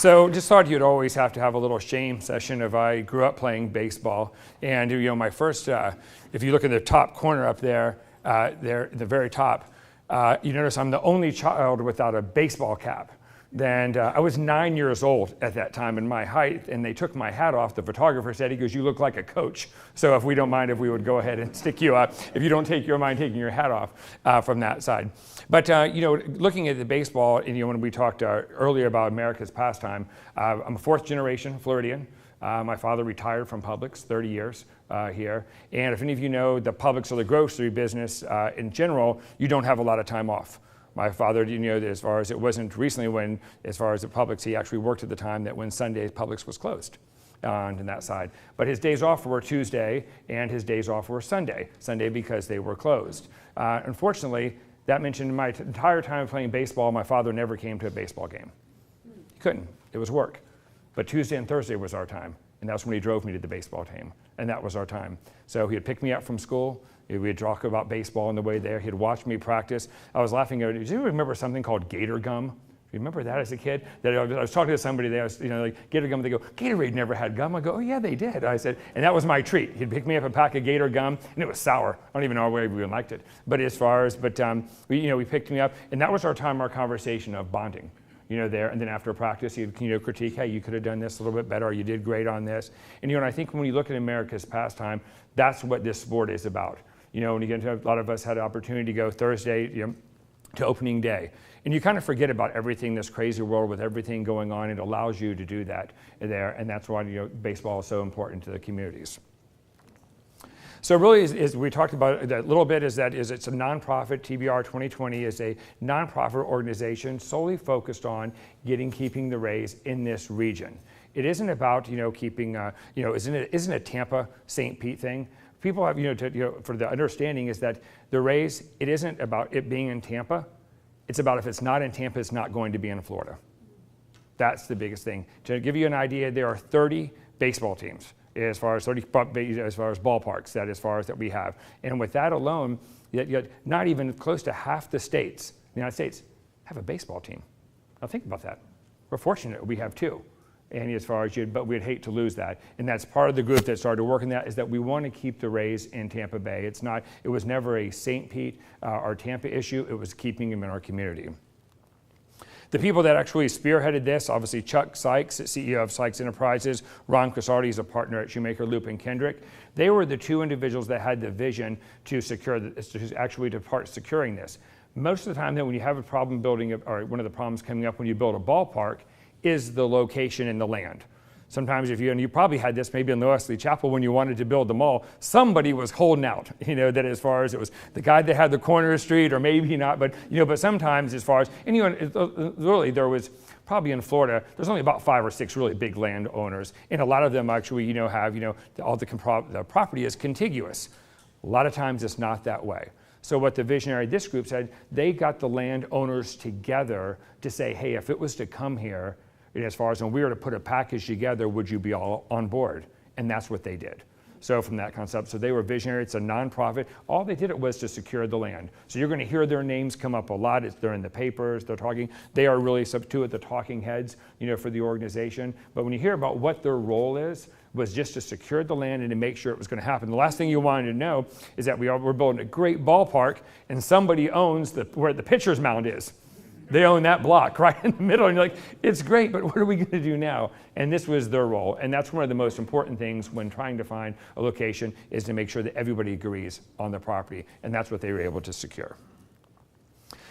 So just thought you'd always have to have a little shame session if I grew up playing baseball. And my first, if you look in the top corner up there, there at the very top, you notice I'm the only child without a baseball cap. And I was 9 years old at that time in my height, and they took my hat off. The photographer said, he goes, "You look like a coach. So if we don't mind if we would go ahead and stick you up, if you don't mind taking your hat off from that side." But looking at the baseball, and when we talked earlier about America's pastime, I'm a fourth generation Floridian. My father retired from Publix, 30 years here. And if any of you know the Publix or the grocery business in general, you don't have a lot of time off. My father, that as far as it wasn't recently when, as far as the Publix, he actually worked at the time that when Sundays Publix was closed on that side. But his days off were Tuesday and his days off were Sunday because they were closed. Unfortunately, that mentioned my entire time playing baseball, my father never came to a baseball game. He couldn't, it was work. But Tuesday and Thursday was our time. And that's when he drove me to the baseball team. And that was our time. So he'd pick me up from school. We'd talk about baseball on the way there. He'd watch me practice. I was laughing at it. Do you remember something called Gator Gum? Do you remember that as a kid? That I was talking to somebody there, like Gator Gum. They go, "Gatorade never had gum." I go, "Oh yeah, they did." I said, and that was my treat. He'd pick me up a pack of Gator Gum, and it was sour. I don't even know why we even liked it. But we picked me up, and that was our time, our conversation of bonding. There, and then after practice, he'd critique, "Hey, you could have done this a little bit better, or you did great on this." And and I think when you look at America's pastime, that's what this sport is about. When you get into, a lot of us had an opportunity to go Thursday, to opening day. And you kind of forget about everything, this crazy world with everything going on. It allows you to do that there, and that's why baseball is so important to the communities. So really, is we talked about that a little bit, is it's a nonprofit. TBR 2020 is a nonprofit organization solely focused on keeping the Rays in this region. It isn't about keeping isn't a Tampa St. Pete thing. People have for the understanding is that the Rays, it isn't about it being in Tampa. It's about if it's not in Tampa, it's not going to be in Florida. That's the biggest thing. To give you an idea, there are 30 baseball teams as far as ballparks, that we have. And with that alone, not even close to half the states in the United States have a baseball team. Now think about that. We're fortunate we have two. And but we'd hate to lose that. And that's part of the group that started working that, is that we want to keep the Rays in Tampa Bay. It was never a St. Pete or Tampa issue. It was keeping them in our community. The people that actually spearheaded this, obviously Chuck Sykes, CEO of Sykes Enterprises, Ron Casardi is a partner at Shoemaker, Loop, and Kendrick. They were the two individuals that had the vision to start securing this. Most of the time, then, when you have a problem building, or one of the problems coming up when you build a ballpark, is the location and the land. Sometimes and you probably had this maybe in the Wesley Chapel when you wanted to build the mall, somebody was holding out, that as far as it was the guy that had the corner street, or maybe not, but sometimes as far as, really there was probably in Florida, there's only about 5 or 6 really big landowners, and a lot of them actually, have, all the property is contiguous. A lot of times it's not that way. So what the visionary, this group said, they got the landowners together to say, hey, if it was to come here, as far as when we were to put a package together, would you be all on board? And that's what they did. So from that concept, so they were visionary. It's a nonprofit. All they did was to secure the land. So you're going to hear their names come up a lot. They're in the papers. They're talking. They are really the talking heads, for the organization. But when you hear about what their role was just to secure the land and to make sure it was going to happen. The last thing you wanted to know is that we're building a great ballpark, and somebody owns where the pitcher's mound is. They own that block right in the middle, and you're like, it's great, but what are we going to do now? And this was their role, and that's one of the most important things when trying to find a location, is to make sure that everybody agrees on the property, and that's what they were able to secure.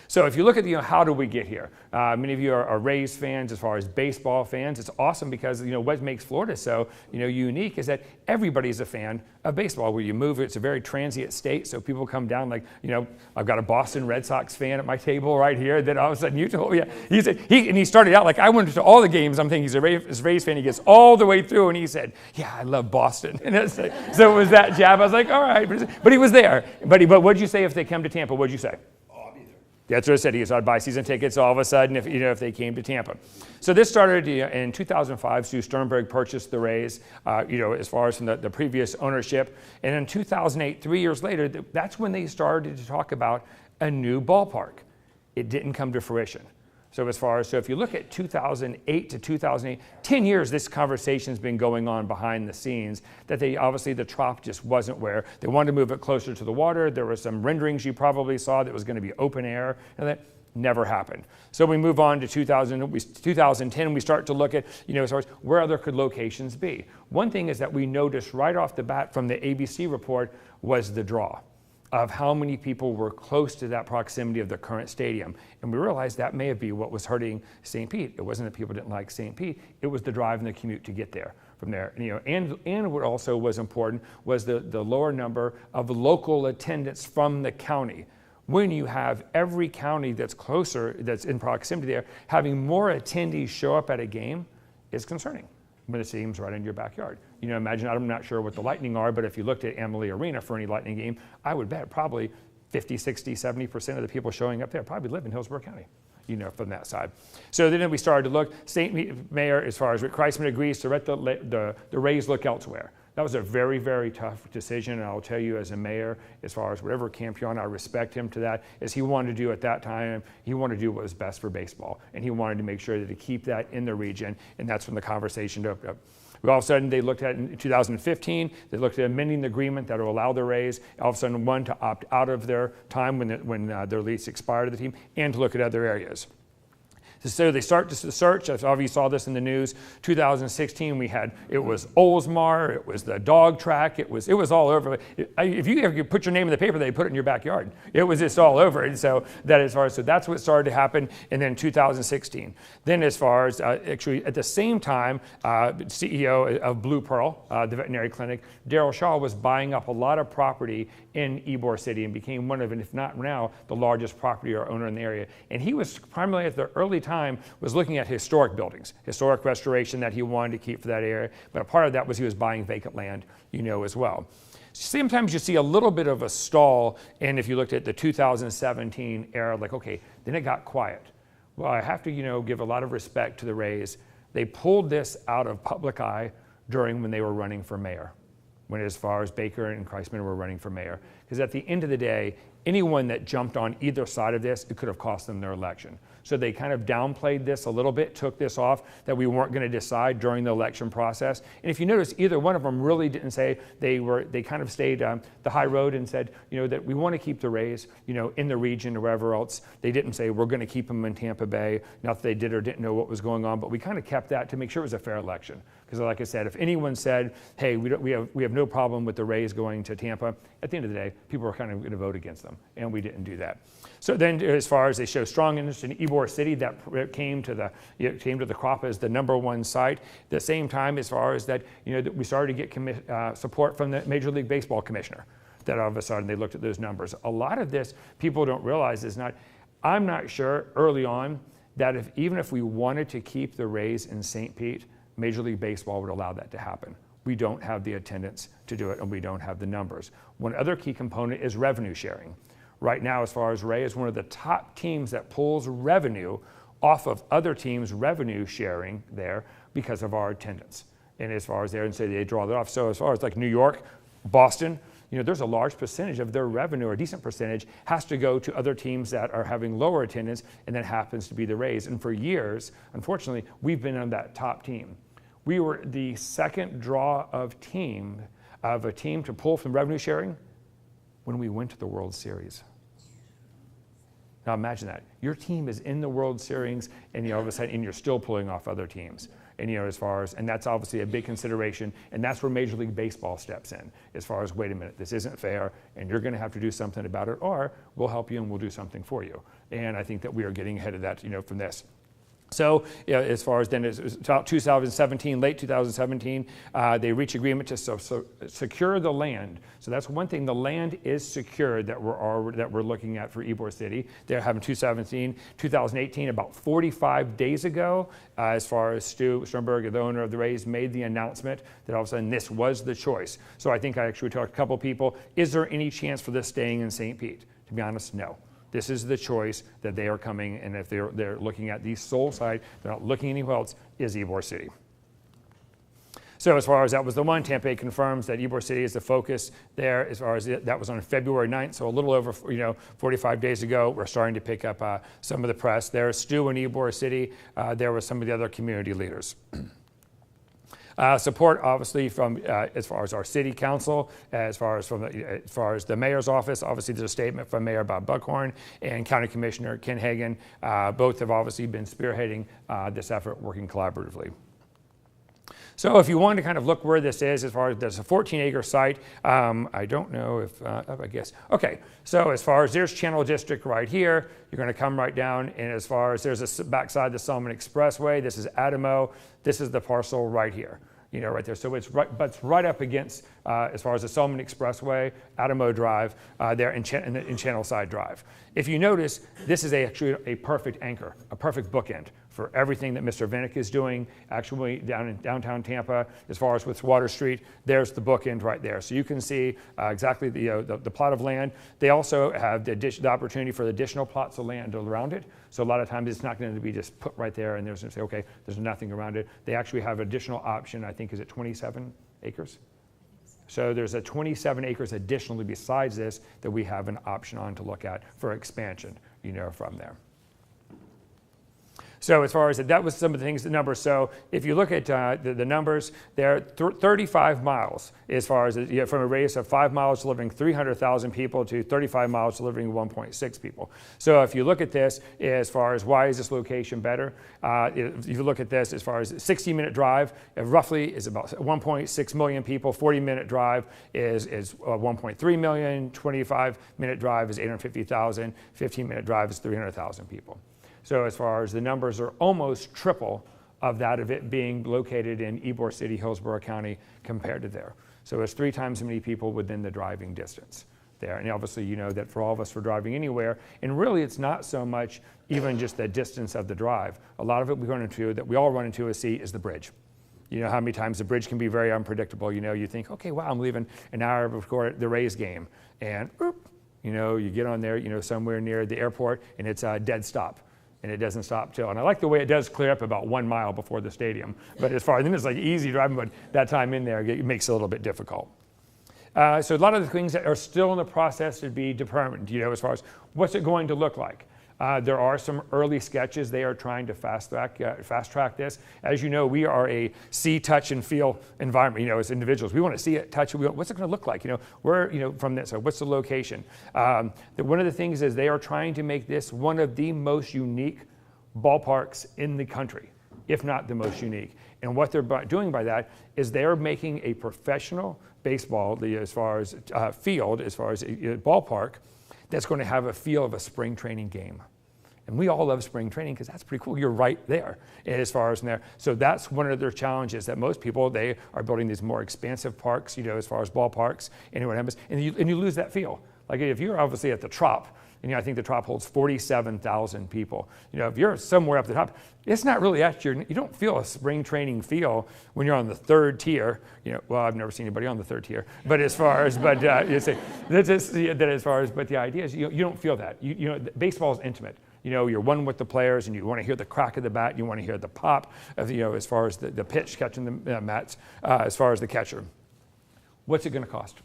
So if you look at how do we get here? Many of you are Rays fans, as far as baseball fans. It's awesome because what makes Florida so unique is that everybody's a fan of baseball. Where you move, it's a very transient state, so people come down like I've got a Boston Red Sox fan at my table right here. That all of a sudden you told me, he said he started out like I went to all the games. I'm thinking he's a Rays fan. He gets all the way through, and he said, "Yeah, I love Boston." And it's like, so it was that jab. I was like, all right, but he was there. But what'd you say if they come to Tampa? What'd you say? That's what I said. I'd buy season tickets all of a sudden if they came to Tampa. So this started in 2005. Stu Sternberg purchased the Rays, as far as from the previous ownership. And in 2008, 3 years later, that's when they started to talk about a new ballpark. It didn't come to fruition. So so if you look at 2008 to 2008, 10 years this conversation's been going on behind the scenes, that obviously the Trop just wasn't where. They wanted to move it closer to the water. There were some renderings you probably saw that was going to be open air, and that never happened. So we move on to 2010, we start to look at, as far as where other could locations be. One thing is that we noticed right off the bat from the ABC report was the draw of how many people were close to that proximity of the current stadium. And we realized that may have been what was hurting St. Pete. It wasn't that people didn't like St. Pete, it was the drive and the commute to get there from there. And what also was important was the lower number of local attendance from the county. When you have every county that's closer, that's in proximity there, having more attendees show up at a game is concerning when it seems right in your backyard. Imagine, I'm not sure what the Lightning are, but if you looked at Amalie Arena for any Lightning game, I would bet probably 50, 60, 70% of the people showing up there probably live in Hillsborough County, from that side. So then we started to look. St. Mayor, as far as Rick Kreisman agrees to let the Rays look elsewhere. That was a very, very tough decision, and I'll tell you as a mayor, as far as whatever camp you're on, I respect him to that, as he wanted to do at that time, he wanted to do what was best for baseball, and he wanted to make sure that to keep that in the region, and that's when the conversation opened up. All of a sudden, they looked at in 2015, they looked at amending the agreement that will allow the Rays, all of a sudden, one, to opt out of their time when their lease expired to the team, and to look at other areas. So they start to search. You saw this in the news. 2016, it was Oldsmar, it was the dog track, it was all over. If you ever put your name in the paper, they put it in your backyard. It was just all over. And so that's what started to happen. And then 2016. Then as far as actually at the same time, CEO of Blue Pearl, the veterinary clinic, Daryl Shaw was buying up a lot of property in Ybor City and became one of, if not now, the largest property owner in the area. And he was primarily at the early time was looking at historic buildings, historic restoration that he wanted to keep for that area. But a part of that was he was buying vacant land, as well. Sometimes you see a little bit of a stall, and if you looked at the 2017 era, then it got quiet. Well, I have to, give a lot of respect to the Rays. They pulled this out of public eye when they were running for mayor, as far as Baker and Kreisman were running for mayor. Because at the end of the day, anyone that jumped on either side of this, it could have cost them their election. So they kind of downplayed this a little bit, took this off, that we weren't going to decide during the election process. And if you notice, either one of them really didn't say they kind of stayed the high road and said, that we want to keep the Rays, in the region or wherever else. They didn't say we're going to keep them in Tampa Bay. Not that they did or didn't know what was going on, but we kind of kept that to make sure it was a fair election. Because like I said, if anyone said, hey, we have no problem with the Rays going to Tampa, at the end of the day, people were kind of going to vote against them, and we didn't do that. So then, as far as they show strong interest in Ybor City, that came to the crop as the #1 site. At the same time, as far as that, that we started to get support from the Major League Baseball commissioner. That all of a sudden they looked at those numbers. A lot of this people don't realize is not. I'm not sure early on that even if we wanted to keep the Rays in St. Pete, Major League Baseball would allow that to happen. We don't have the attendance to do it, and we don't have the numbers. One other key component is revenue sharing. Right now, as far as Ray is one of the top teams that pulls revenue off of other teams' revenue sharing there because of our attendance. And as far as there, and say they draw that off. So as far as like New York, Boston, there's a large percentage of their revenue, or a decent percentage, has to go to other teams that are having lower attendance, and that happens to be the Rays. And for years, unfortunately, we've been on that top team. We were the second draw of a team to pull from revenue sharing when we went to the World Series. Now imagine that. Your team is in the World Series, and all of a sudden, and you're still pulling off other teams. And and that's obviously a big consideration, and that's where Major League Baseball steps in, as far as, wait a minute, this isn't fair, and you're going to have to do something about it, or we'll help you and we'll do something for you. And I think that we are getting ahead of that, from this. So as far as then, it's about 2017, late 2017, they reach agreement to secure the land. So that's one thing. The land is secured that we're looking at for Ybor City. They're having 2018, about 45 days ago, as far as Stu Sternberg, the owner of the Rays, made the announcement that all of a sudden this was the choice. So I think I actually talked to a couple of people. Is there any chance for this staying in St. Pete? To be honest, no. This is the choice that they are coming, and if they're looking at the sole site, they're not looking anywhere else, is Ybor City. So as far as that was the one, Tampa Bay confirms that Ybor City is the focus there. As far as that was on February 9th, so a little over 45 days ago. We're starting to pick up some of the press. There's Stu in Ybor City. There were some of the other community leaders. Support, obviously, from as far as our city council, as far as the mayor's office. Obviously, there's a statement from Mayor Bob Buckhorn and County Commissioner Ken Hagan. Both have obviously been spearheading this effort, working collaboratively. So if you want to kind of look where this is, as far as there's a 14-acre site, I don't know if, I guess, okay. So as far as there's Channel District right here, you're going to come right down, and as far as there's a backside the Solomon Expressway, this is Adamo, this is the parcel right here. Right there. So it's right up against, as far as the Solomon Expressway, Adamo Drive, there in Channelside Drive. If you notice, this is actually a perfect anchor, a perfect bookend for everything that Mr. Vinnick is doing, actually down in downtown Tampa, as far as with Water Street. There's the bookend right there. So you can see exactly the plot of land. They also have the opportunity for additional plots of land around it. So a lot of times it's not going to be just put right there and there's going to say, okay, there's nothing around it. They actually have additional option, I think, is it 27 acres? So there's a 27 acres additionally besides this that we have an option on to look at for expansion, from there. So as far as that was some of the things, the numbers. So if you look at the numbers, they're 35 miles as far as from a radius of 5 miles delivering 300,000 people to 35 miles delivering 1.6 people. So if you look at this as far as why is this location better, if you look at this as far as 60-minute drive, roughly is about 1.6 million people. 40-minute drive is 1.3 million. 25-minute drive is 850,000. 15-minute drive is 300,000 people. So as far as the numbers are almost triple of that of it being located in Ybor City, Hillsborough County compared to there. So it's 3 times as many people within the driving distance there. And obviously you know that for all of us for driving anywhere, and really it's not so much even just the distance of the drive. A lot of it we all run into is the bridge. You know how many times the bridge can be very unpredictable. You think, okay, wow, I'm leaving an hour before the Rays game. And you get on there, somewhere near the airport and it's a dead stop. And it doesn't stop till, and I like the way it does clear up about 1 mile before the stadium. But as far as, then it's like easy driving, but that time in there, it makes it a little bit difficult. So a lot of the things that are still in the process to be determined, as far as what's it going to look like. There are some early sketches. They are trying to fast track this. As you know, we are a see, touch, and feel environment. As individuals, we want to see it, touch it. What's it going to look like? Where, from this. So what's the location? One of the things is they are trying to make this one of the most unique ballparks in the country, if not the most unique. And what they're doing by that is they're making a professional baseball, as far as field, as far as ballpark, that's going to have a feel of a spring training game. And we all love spring training because that's pretty cool. You're right there as far as in there. So that's one of their challenges that most people, they are building these more expansive parks, as far as ballparks, and what happens, and you lose that feel. Like if you're obviously at the Trop, and I think the Trop holds 47,000 people. If you're somewhere up the top, it's not really you don't feel a spring training feel when you're on the 3rd tier. Well, I've never seen anybody on the 3rd tier, but as far as, but the idea is you don't feel that. Baseball is intimate. You're one with the players, and you want to hear the crack of the bat. You want to hear the pop of as far as the pitch catching the mats, as far as the catcher. What's it going to cost?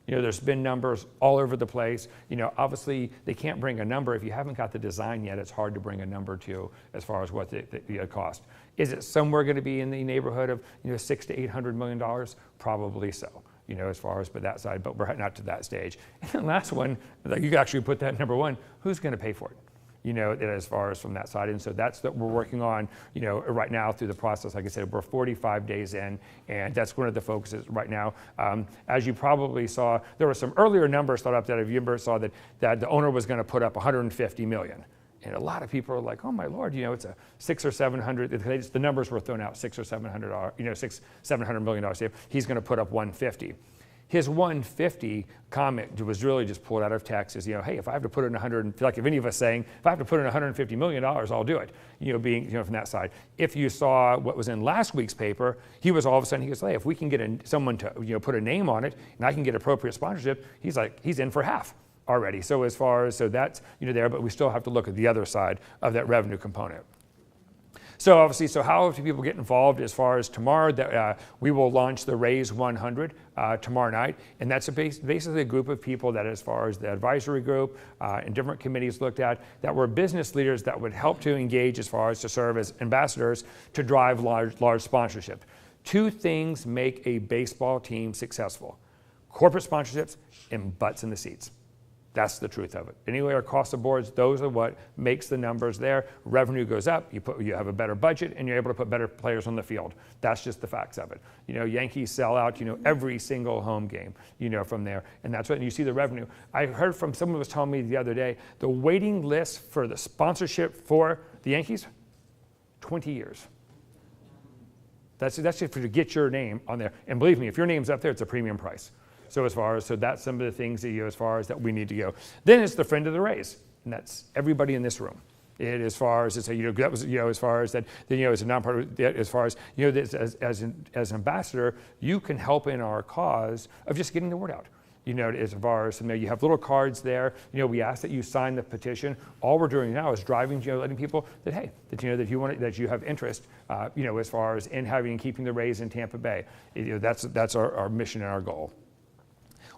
There's been numbers all over the place. Obviously they can't bring a number if you haven't got the design yet. It's hard to bring a number to as far as what the cost. Is it somewhere going to be in the neighborhood of $600 to $800 million? Probably so. As far as that side, but we're not to that stage. And the last one, like you can actually put that number 1. Who's going to pay for it? As far as from that side. And so that's what we're working on, right now through the process. Like I said, we're 45 days in, and that's one of the focuses right now. As you probably saw, there were some earlier numbers thought up that if you ever saw that the owner was going to put up $150 million. And a lot of people are like, oh my Lord, it's a 600 or 700. The numbers were thrown out, $600 or $700 million. He's going to put up 150. His 150 comment was really just pulled out of Texas. Hey, if I have to put in like if any of us saying, if I have to put in $150 million, I'll do it. Being from that side. If you saw what was in last week's paper, he was all of a sudden, he goes, hey, if we can get someone to put a name on it, and I can get appropriate sponsorship, he's in for half already. So that's there, but we still have to look at the other side of that revenue component. So obviously, so how do people get involved as far as tomorrow? That we will launch the Raise 100 tomorrow night, and that's basically a group of people that, as far as the advisory group and different committees looked at, that were business leaders that would help to engage as far as to serve as ambassadors to drive large sponsorship. Two things make a baseball team successful: corporate sponsorships and butts in the seats. That's the truth of it. Anywhere across the boards, those are what makes the numbers there. Revenue goes up, you have a better budget, and you're able to put better players on the field. That's just the facts of it. Yankees sell out, every single home game, from there. And that's what you see the revenue. I heard from someone who was telling me the other day, the waiting list for the sponsorship for the Yankees, 20 years. That's just to get your name on there. And believe me, if your name's up there, it's a premium price. So that's some of the things that as far as that we need to go. Then it's the friend of the Rays, and that's everybody in this room. It as far as that was as far as that as a nonprofit, as far as as an ambassador, you can help in our cause of just getting the word out. As far as you have little cards there. We ask that you sign the petition. All we're doing now is driving, letting people that hey, that you have interest, as far as in having and keeping the Rays in Tampa Bay. That's our mission and our goal.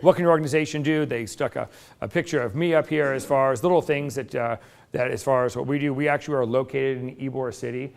What can your organization do? They stuck a picture of me up here as far as little things that as far as what we do. We actually are located in Ybor City.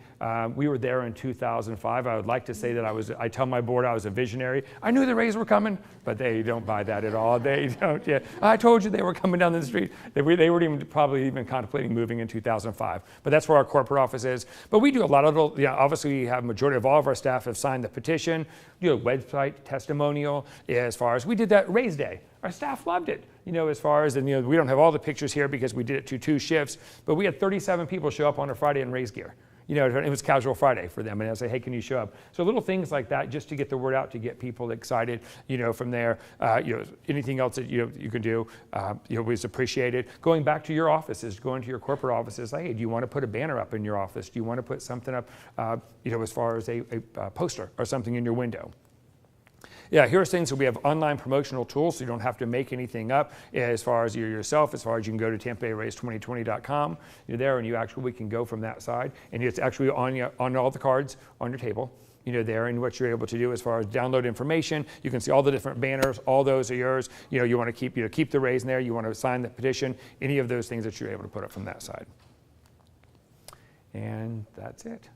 We were there in 2005. I would like to say that I tell my board I was a visionary. I knew the Rays were coming, but they don't buy that at all. They don't. Yeah, I told you they were coming down the street. They weren't probably even contemplating moving in 2005. But that's where our corporate office is. But we do a lot of obviously we have majority of all of our staff have signed the petition. Website testimonial. As far as we did that Rays Day. Our staff loved it, as far as, and we don't have all the pictures here because we did it to 2 shifts, but we had 37 people show up on a Friday in Rays gear. It was casual Friday for them, and I say, hey, can you show up? So little things like that, just to get the word out, to get people excited, from there. Anything else that you can do, is appreciated. Going back to your offices, going to your corporate offices, hey, do you want to put a banner up in your office? Do you want to put something up, as far as a poster or something in your window? Yeah, here's things that we have online promotional tools, so you don't have to make anything up as far as yourself. As far as you can go to TampaBayRays2020.com. You're there, and we can go from that side, and it's actually on all the cards on your table. There, and what you're able to do as far as download information. You can see all the different banners. All those are yours. You want to keep the Rays in there. You want to sign the petition. Any of those things that you're able to put up from that side. And that's it.